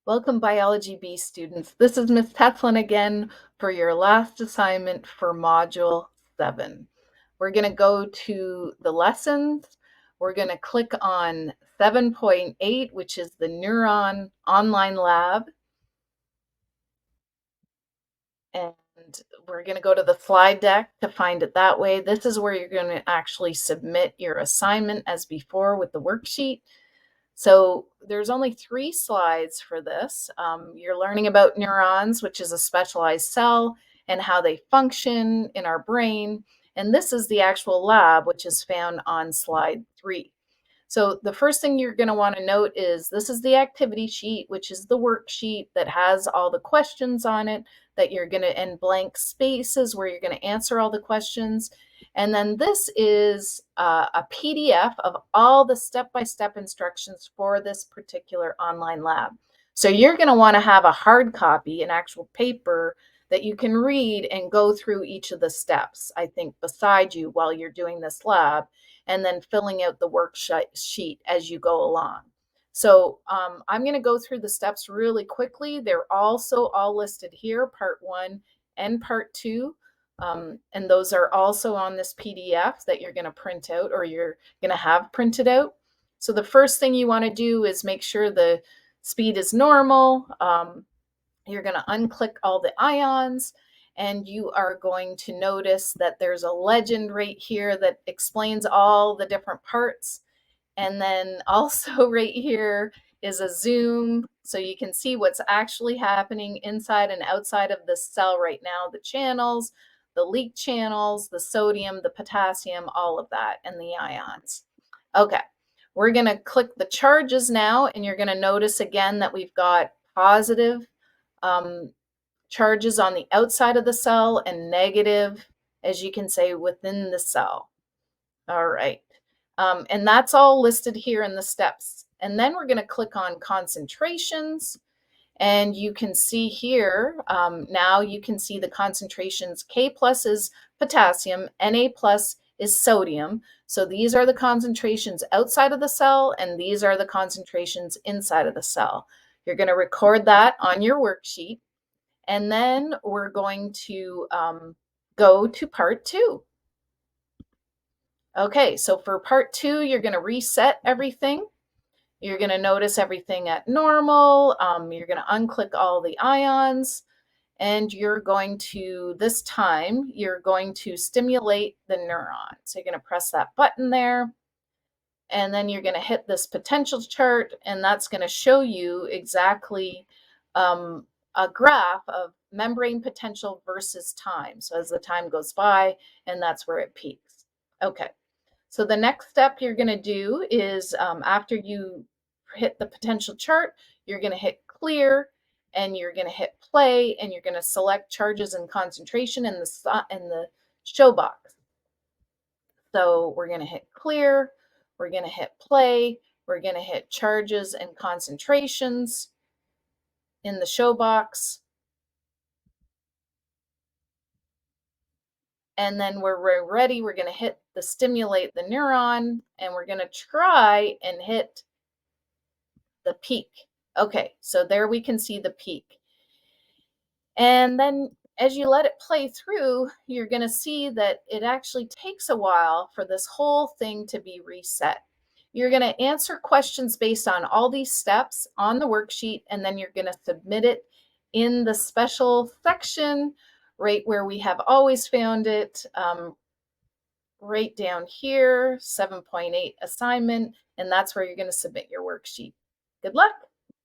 Welcome Biology B students. This is Miss Teslin again for your last assignment for Module 7. We're going to go to the lessons. We're going to click on 7.8, which is the Neuron Online Lab. And we're going to go to the slide deck to find it that way. This is where you're going to actually submit your assignment as before with the worksheet. So there's only 3 slides for this. You're learning about neurons, which is a specialized cell, and how they function in our brain. And this is the actual lab, which is found on slide 3. So the first thing you're going to want to note is this is the activity sheet, which is the worksheet that has all the questions on it that you're going to, and blank spaces where you're going to answer all the questions. And then this is a PDF of all the step-by-step instructions for this particular online lab. So you're going to want to have a hard copy, an actual paper that you can read and go through each of the steps, I think, beside you while you're doing this lab, and then filling out the worksheet as you go along. So I'm going to go through the steps really quickly. They're also all listed here, part 1 and part 2. And those are also on this PDF that you're going to print out, or you're going to have printed out. So the first thing you want to do is make sure the speed is normal. You're going to unclick all the ions, and you are going to notice that there's a legend right here that explains all the different parts. And then also right here is a zoom so you can see what's actually happening inside and outside of the cell right now, the channels, the leak channels, the sodium, the potassium, all of that, and the ions. Okay, we're going to click the charges now, and you're going to notice again that we've got positive charges on the outside of the cell and negative, as you can say, within the cell. All right. And that's all listed here in the steps. And then we're going to click on concentrations. And you can see here, now you can see the concentrations. K plus is potassium, Na plus is sodium. So these are the concentrations outside of the cell, and these are the concentrations inside of the cell. You're going to record that on your worksheet. And then we're going to go to part 2. Okay, so for part 2, you're going to reset everything. You're going to notice everything at normal. You're going to unclick all the ions, and you're going to, this time, you're going to stimulate the neuron. So you're going to press that button there, and then you're going to hit this potential chart, and that's going to show you exactly a graph of membrane potential versus time. So as the time goes by, and that's where it peaks. Okay. So the next step you're going to do is after you hit the potential chart, you're going to hit clear, and you're going to hit play, and you're going to select charges and concentration in the show box. So we're going to hit clear, we're going to hit play, we're going to hit charges and concentrations in the show box. And then we're ready, we're going to hit the stimulate the neuron, and we're going to try and hit the peak. Okay, so there we can see the peak. And then as you let it play through, you're going to see that it actually takes a while for this whole thing to be reset. You're going to answer questions based on all these steps on the worksheet, and then you're going to submit it in the special section right where we have always found it, right down here, 7.8 assignment, and that's where you're going to submit your worksheet. Good luck.